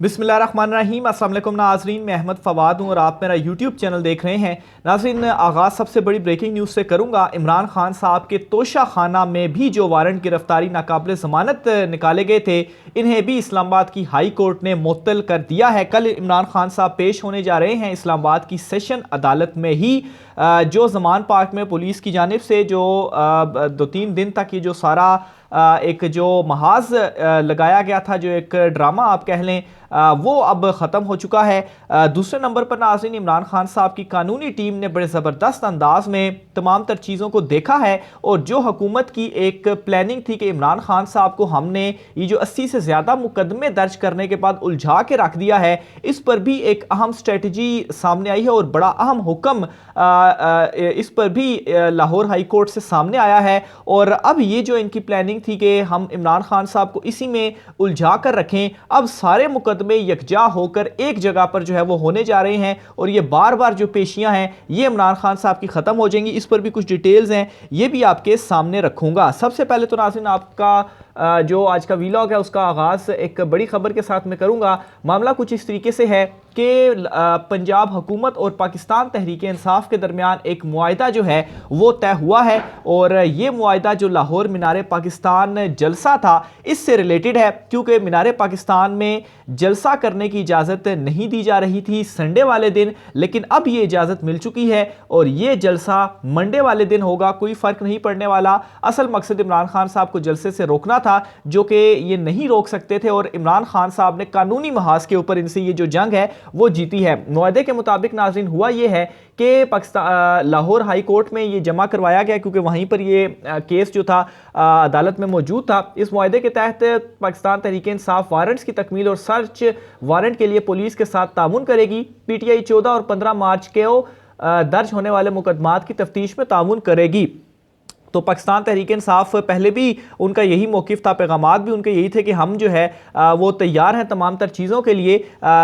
बिस्मिल्लाहिर्रहमानिर्रहीम। अस्सलाम वालेकुम नाज़रीन, मैं अहमद फ़वाद हूँ और आप मेरा यूट्यूब चैनल देख रहे हैं। नाज़रीन, आगाज़ सबसे बड़ी ब्रेकिंग न्यूज़ से करूँगा। इमरान खान साहब के तोशा खाना में भी जो वारंट गिरफ्तारी नाकाबिल ज़मानत निकाले गए थे, इन्हें भी इस्लामाबाद की हाई कोर्ट ने मुअत्तल कर दिया है। कल इमरान खान साहब पेश होने जा रहे हैं इस्लामाबाद की सेशन अदालत में ही। जो ज़मान पार्क में पुलिस की जानिब से जो 2-3 दिन तक ये जो सारा एक जो महाज लगाया गया था, जो एक ड्रामा आप कह लें, वो अब ख़त्म हो चुका है। दूसरे नंबर पर नाज़रीन, इमरान खान साहब की कानूनी टीम ने बड़े ज़बरदस्त अंदाज में तमाम तर चीज़ों को देखा है और जो हुकूमत की एक प्लानिंग थी कि इमरान खान साहब को हमने ये जो 80 से ज़्यादा मुकदमे दर्ज करने के बाद उलझा के रख दिया है, इस पर भी एक अहम स्ट्रेटजी सामने आई है और बड़ा अहम हुक्म इस पर भी लाहौर हाई कोर्ट से सामने आया है। और अब ये जो इनकी प्लानिंग थी कि हम इमरान खान साहब को इसी में उलझा कर रखें, अब सारे मुकदमे यकजा होकर एक जगह पर जो है वो होने जा रहे हैं और ये बार बार जो पेशियां हैं ये इमरान खान साहब की ख़त्म हो जाएंगी। इस पर भी कुछ डिटेल्स हैं, ये भी आपके सामने रखूंगा। सबसे पहले तो नाज़रीन, आपका जो आज का वीलॉग है उसका आगाज़ एक बड़ी खबर के साथ में करूंगा। मामला कुछ इस तरीके से है कि पंजाब हुकूमत और पाकिस्तान तहरीक इंसाफ के दरमियान एक मुआहिदा जो है वो तय हुआ है और ये मुआहिदा जो लाहौर मीनार पाकिस्तान जलसा था इससे रिलेटेड है, क्योंकि मीनार पाकिस्तान में जलसा करने की इजाज़त नहीं दी जा रही थी संडे वाले दिन, लेकिन अब ये इजाज़त मिल चुकी है और ये जलसा मंडे वाले दिन होगा। कोई फ़र्क नहीं पड़ने वाला। असल मकसद इमरान खान साहब को जलसे से रोकना था, जो कि ये नहीं रोक सकते थे और इमरान खान साहब ने कानूनी महाज के ऊपर इनसे ये जो जंग है वो जीती है। मुआहदे के मुताबिक नाज़रीन हुआ ये है कि पाकिस्तान लाहौर हाई कोर्ट में ये जमा करवाया गया, क्योंकि वहीं पर ये केस जो था अदालत में मौजूद था। इस मुआहदे के तहत पाकिस्तान तहरीक इंसाफ वारंट्स की तकमील और सर्च वारंट के लिए पुलिस के साथ तामुन करेगी। पीटीआई 14 और 15 मार्च के दर्ज होने वाले मुकदमात की तफ्तीश में तामुन करेगी। तो पाकिस्तान तहरीक इंसाफ पहले भी उनका यही मौक़िफ़ था, पैगामात भी उनके यही थे कि हम जो है वो तैयार हैं तमाम तर चीज़ों के लिए,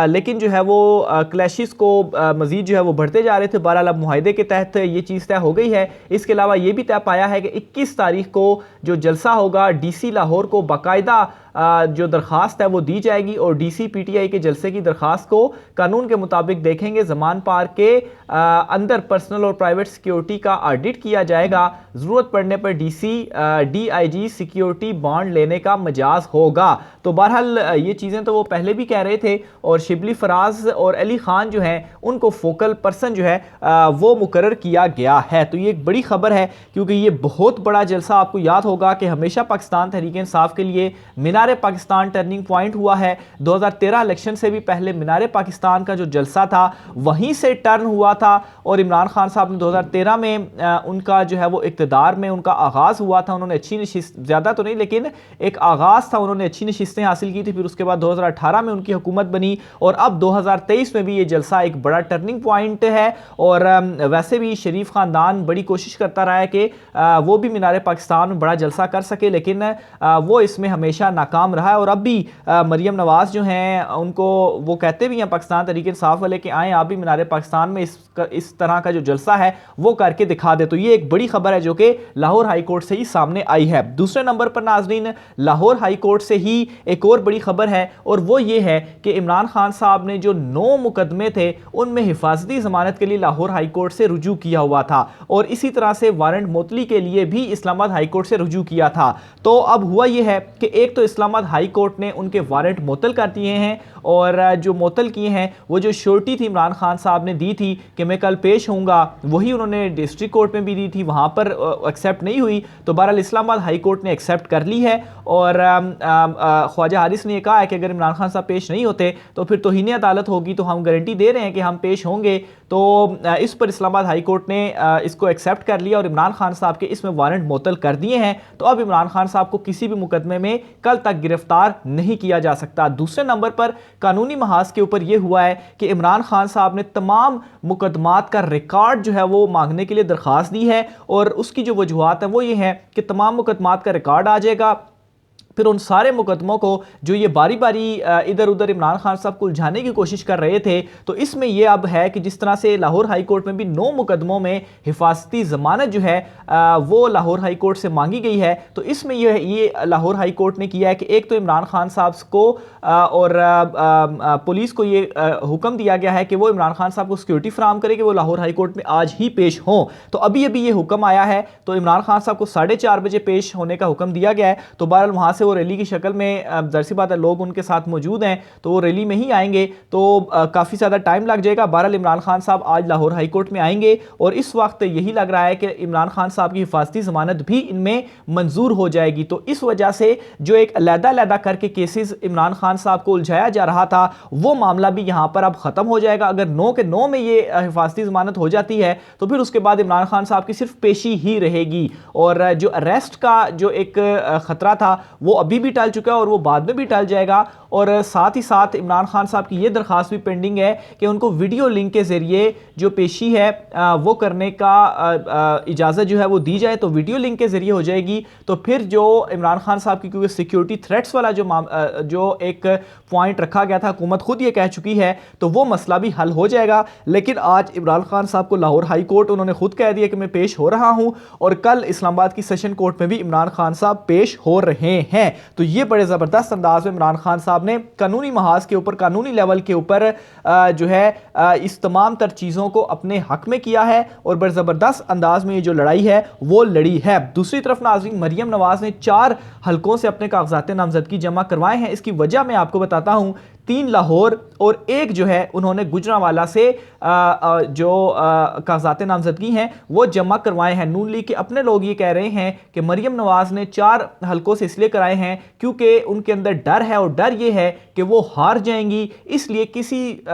लेकिन जो है वो क्लैशेस को मज़ीद जो है वो बढ़ते जा रहे थे। बहरहाल अब मुआहदे के तहत ये चीज़ तय हो गई है। इसके अलावा ये भी तय पाया है कि 21 तारीख को जो जलसा होगा डीसी लाहौर को बाकायदा जो दरख्वास्त है वो दी जाएगी और डीसी पीटीआई के जलसे की दरख्वास्त को कानून के मुताबिक देखेंगे। ज़मान पार्क के अंदर पर्सनल और प्राइवेट सिक्योरिटी का ऑडिट किया जाएगा। ज़रूरत पड़ने पर डीआईजी सिक्योरिटी बॉन्ड लेने का मजाज होगा। तो बहरहाल ये चीज़ें तो वो पहले भी कह रहे थे और शिबली फराज और अली खान जो हैं उनको फोकल पर्सन जो है वो मुकर्रर किया गया है। तो ये एक बड़ी खबर है, क्योंकि ये बहुत बड़ा जलसा, आपको याद होगा कि हमेशा पाकिस्तान तहरीक इंसाफ के लिए मीनार पाकिस्तान टर्निंग पॉइंट हुआ है। 2013 इलेक्शन से भी पहले मीनार पाकिस्तान का जो जलसा था वहीं से टर्न हुआ था और इमरान खान साहब ने 2013 में उनका जो है वो इक़्तिदार में उनका आगाज़ हुआ था। उन्होंने अच्छी नशिस्त, ज़्यादा तो नहीं लेकिन एक आगाज़ था, उन्होंने अच्छी नशिस्तें हासिल की थी। फिर उसके बाद 2018 में उनकी हुकूमत बनी और अब 2023 में भी ये जलसा एक बड़ा टर्निंग पॉइंट है। और वैसे भी शरीफ ख़ानदान बड़ी कोशिश करता रहा है कि वो भी मीनार पाकिस्तान में बड़ा जलसा कर सके, लेकिन वो इसमें हमेशा नाकाम रहा है। और अब भी मरियम नवाज़ जो हैं उनको वो कहते भी हैं पाकिस्तान तहरीक इंसाफ वाले कि आएँ आप भी मीनार पाकिस्तान में इस तरह का जो जलसा है वो करके दिखा दे। तो ये एक बड़ी खबर है जो कि लाहौर हाई कोर्ट से ही सामने आई है। दूसरे नंबर पर नाज़रीन, लाहौर हाई कोर्ट से ही एक और बड़ी खबर है और वो ये है कि इमरान खान साहब ने जो 9 मुकदमे थे उनमें हिफाजती ज़मानत के लिए लाहौर हाई कोर्ट से रुजू किया हुआ था और इसी तरह से वारंट मुअत्तली के लिए भी इस्लामाबाद हाई कोर्ट से रुजू किया था। तो अब हुआ ये है कि एक तो इस्लामाबाद हाई कोर्ट ने उनके वारंट मुअत्तल कर दिए हैं और जो मुअत्तल किए हैं वो जो श्योरिटी थी इमरान खान साहब ने दी थी कि मैं कल पेश होऊंगा, वही उन्होंने डिस्ट्रिक्ट कोर्ट में भी दी थी, वहाँ पर एक्सेप्ट नहीं हुई। तो बहरहाल इस्लामाबाद हाई कोर्ट ने एक्सेप्ट कर ली है और ख्वाजा हारिस ने कहा है कि अगर इमरान खान साहब पेश नहीं होते तो फिर तौहीन अदालत होगी, तो हम गारंटी दे रहे हैं कि हम पेश होंगे। तो इस पर इस्लामाबाद हाई कोर्ट ने इसको एक्सेप्ट कर लिया और इमरान खान साहब के इसमें वारंट मुअत्तल कर दिए हैं। तो अब इमरान खान साहब को किसी भी मुकदमे में कल तक गिरफ्तार नहीं किया जा सकता। दूसरे नंबर पर कानूनी महाज के ऊपर यह हुआ है कि इमरान खान साहब ने तमाम मुकदमात का रिकॉर्ड जो है वो मांगने के लिए दरख्वास्त दी है और उसकी जो वजूहात है वो ये है कि तमाम मुकदमात का रिकॉर्ड आ जाएगा, फिर उन सारे मुकदमों को जो ये बारी बारी इधर उधर इमरान खान साहब को उलझाने की कोशिश कर रहे थे, तो इसमें ये अब है कि जिस तरह से लाहौर हाई कोर्ट में भी 9 मुकदमों में हिफाजती ज़मानत जो है वो लाहौर हाई कोर्ट से मांगी गई है। तो इसमें ये लाहौर हाई कोर्ट ने किया है कि एक तो इमरान खान साहब को और पुलिस को ये हुक्म दिया गया है कि वो इमरान खान साहब को सिक्योरिटी फराहम करे कि वो लाहौर हाई कोर्ट में आज ही पेश हों। तो अभी अभी ये हुक्म आया है, तो इमरान खान साहब को 4:30 बजे पेश होने का हुक्म दिया गया है। तो बहरहाल वहाँ से वो रैली की शक्ल में, जाहिर सी बात है लोग उनके साथ मौजूद हैं, तो वो रैली में ही आएंगे, तो काफ़ी ज़्यादा टाइम लग जाएगा। बहरहाल इमरान खान साहब आज लाहौर हाई कोर्ट में आएंगे और इस वक्त यही लग रहा है कि इमरान खान साहब की हिफाजती ज़मानत भी इनमें मंजूर हो जाएगी। तो इस वजह से जो एक अलग-अलग करके केसेस इमरान खान साहब को उलझाया जा रहा था, वो मामला भी यहाँ पर अब ख़त्म हो जाएगा। अगर 9 के 9 में ये हिफाजती ज़मानत हो जाती है तो फिर उसके बाद इमरान खान साहब की सिर्फ पेशी ही रहेगी और जो अरेस्ट का जो एक ख़तरा था वो अभी भी टल चुका है और वो बाद में भी टल जाएगा। और साथ ही साथ इमरान खान साहब की ये दरख्वास्त भी पेंडिंग है कि उनको वीडियो लिंक के ज़रिए जो पेशी है वो करने का इजाज़त जो है वो दी जाए, तो वीडियो लिंक के ज़रिए हो जाएगी। तो फिर जो इमरान खान साहब की, क्योंकि सिक्योरिटी थ्रेट्स वाला जो एक पॉइंट रखा गया था, हुकूमत खुद ये कह चुकी है, तो वो मसला भी हल हो जाएगा। लेकिन आज इमरान खान साहब को लाहौर हाई कोर्ट उन्होंने खुद कह दिया कि मैं पेश हो रहा हूँ और कल इस्लामाबाद की सेशन कोर्ट में भी इमरान खान साहब पेश हो रहे हैं। तो ये बड़े ज़बरदस्त अंदाज में इमरान खान साहब ने कानूनी महाज के ऊपर, कानूनी लेवल के ऊपर जो है इस तमाम तर चीज़ों को अपने हक में किया है और बड़े ज़बरदस्त अंदाज में ये जो लड़ाई है वो लड़ी है। दूसरी तरफ नाज़रीन, मरियम नवाज़ ने 4 हलकों से अपने कागजात नामजदगी जमा करवाए हैं। इसकी वजह मैं आपको बताता हूँ। 3 लाहौर और एक जो है उन्होंने गुजरांवाला से जो कागजात नामजदगी हैं वो जमा करवाए हैं। नून लीग के अपने लोग ये कह रहे हैं कि मरियम नवाज़ ने 4 हलकों से इसलिए कराए हैं क्योंकि उनके अंदर डर है और डर ये है कि वो हार जाएंगी, इसलिए किसी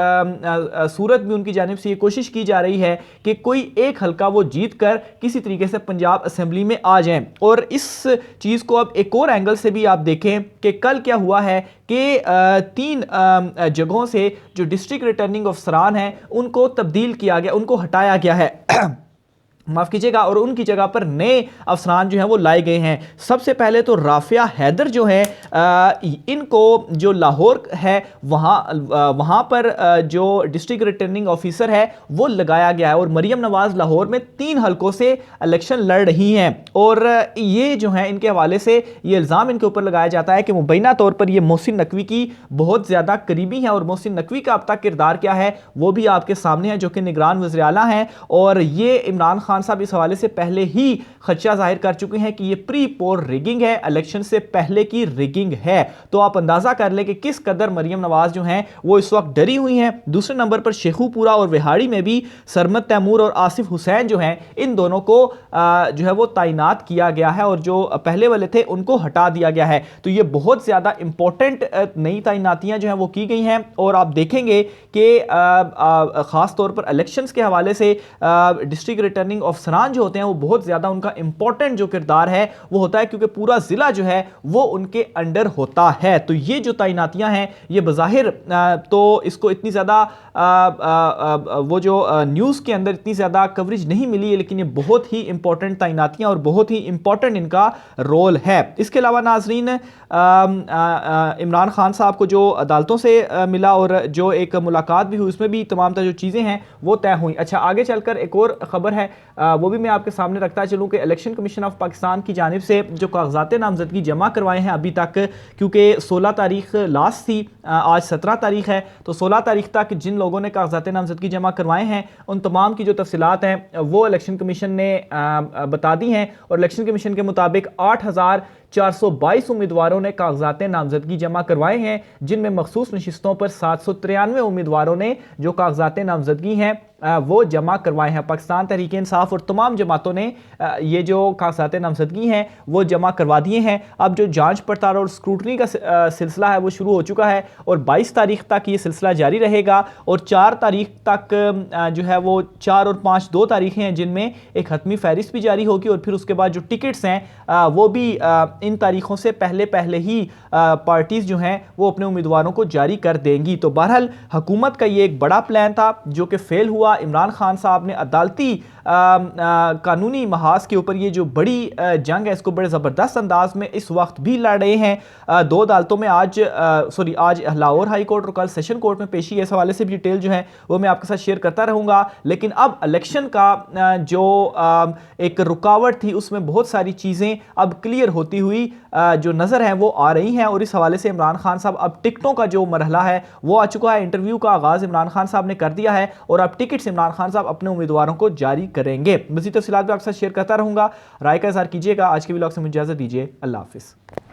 सूरत में उनकी जानिब से ये कोशिश की जा रही है कि कोई एक हलका वो जीत कर किसी तरीके से पंजाब असेंबली में आ जाएं। और इस चीज़ को अब एक और एंगल से भी आप देखें कि कल क्या हुआ है कि 3 जगहों से जो डिस्ट्रिक्ट रिटर्निंग अफसरान हैं उनको तब्दील किया गया, उनको हटाया गया है माफ़ कीजिएगा, और उनकी जगह पर नए अफसरान जो हैं वो लाए गए हैं। सबसे पहले तो राफिया हैदर जो है इनको जो लाहौर है वहाँ पर जो डिस्ट्रिक्ट रिटर्निंग ऑफिसर है वो लगाया गया है और मरियम नवाज़ लाहौर में 3 हलकों से इलेक्शन लड़ रही हैं। और ये जो है इनके हवाले से ये इल्ज़ाम इनके ऊपर लगाया जाता है कि मुबैना तौर पर ये मोहसिन नकवी की बहुत ज़्यादा करीबी हैं और मोहसिन नकवी का अब तक किरदार क्या है वो भी आपके सामने है, जो कि निगरान वज़ीर आला हैं। और ये इमरान खान साहब इस हवाले से पहले ही खदशा जाहिर कर चुके हैं कि ये प्री पोल रिगिंग है, इलेक्शन से पहले की रिगिंग है। तो आप अंदाजा कर लें कि किस कदर मरियम नवाज जो हैं वो इस वक्त डरी हुई हैं। दूसरे नंबर पर शेखुपुरा और विहाड़ी में भी सरमद तैमूर और आसिफ हुसैन जो हैं इन दोनों को जो है वो तैनात किया गया है और जो पहले वाले थे उनको हटा दिया गया है। तो ये बहुत ज़्यादा इंपॉर्टेंट नई तैनातियां जो हैं वो की गई हैं और आप देखेंगे कि ख़ास तौर पर इलेक्शंस के हवाले से डिस्ट्रिक्ट रिटर्निंग अफसरान जो होते हैं वो बहुत ज़्यादा उनका इंपॉर्टेंट जो किरदार है वो होता है, क्योंकि पूरा ज़िला जो है वो उनके अंडर होता है। तो ये जो तैनातियां हैं ये बज़ाहिर तो इसको इतनी ज़्यादा वो जो न्यूज़ के अंदर इतनी ज़्यादा कवरेज नहीं मिली है, लेकिन ये बहुत ही इंपॉर्टेंट तैनातियां और बहुत ही इंपॉर्टेंट इनका रोल है। इसके अलावा नाजरीन, इमरान खान साहब को जो अदालतों से मिला और जो एक मुलाकात भी हुई उसमें भी तमाम जो चीज़ें हैं वो तय हुई। अच्छा, आगे चलकर एक और ख़बर है वो भी मैं आपके सामने रखता चलूँ कि इलेक्शन कमीशन ऑफ पाकिस्तान की जानिब से जो कागजात नामजदगी जमा करवाए हैं अभी तक, क्योंकि 16 तारीख लास्ट थी, आज 17 तारीख है, तो 16 तारीख तक जिन लोगों ने कागजात नामजदगी जमा करवाए हैं उन तमाम की जो तफसीलात हैं वो इलेक्शन कमीशन ने बता दी हैं। और इलेक्शन कमीशन के मुताबिक 8,422 उम्मीदवारों ने कागजात नामजदगी जमा करवाए हैं, जिनमें मखसूस नशिस्तों पर 793 उम्मीदवारों ने जो कागजात नामजदगी हैं वो जमा करवाए हैं। पाकिस्तान तहरीक इंसाफ और तमाम जमातों ने ये जो कागजात नामजदगी हैं वो जमा करवा दिए हैं। अब जो जांच पड़ताल और स्क्रूटनी का सिलसिला है वो शुरू हो चुका है और 22 तारीख तक ये सिलसिला जारी रहेगा और 4 तारीख तक जो है वो 4 और 5 2 तारीखें हैं जिनमें एक हतमी फहरिस्त भी जारी होगी और फिर उसके बाद जो टिकट्स हैं वो भी इन तारीखों से पहले पहले ही पार्टीज़ जो हैं वो अपने उम्मीदवारों को जारी कर देंगी। तो बहरहाल हुकूमत का ये एक बड़ा प्लान था जो कि फेल हुआ। इमरान खान साहब ने अदालती कानूनी महाज के ऊपर ये जो बड़ी जंग है इसको बड़े ज़बरदस्त अंदाज में इस वक्त भी लड़ रहे हैं। दो अदालतों में आज लाहौर हाई कोर्ट और कल सेशन कोर्ट में पेशी है। इस हवाले से भी डिटेल जो है वो मैं आपके साथ शेयर करता रहूँगा। लेकिन अब इलेक्शन का जो एक रुकावट थी उसमें बहुत सारी चीज़ें अब क्लियर होती हुई जो नज़र हैं वो आ रही हैं और इस हवाले से इमरान खान साहब अब टिकटों का जो मरहला है वो आ चुका है। इंटरव्यू का आगाज़ इमरान खान साहब ने कर दिया है और अब टिकट्स इमरान खान साहब अपने उम्मीदवारों को जारी करेंगे। मज़ीद तफ़सीलात भी आपके साथ शेयर करता रहूँगा। राय का इज़हार कीजिएगा। आज के व्लॉग से मुझे इजाज़त दीजिए। अल्लाह हाफ़िज़।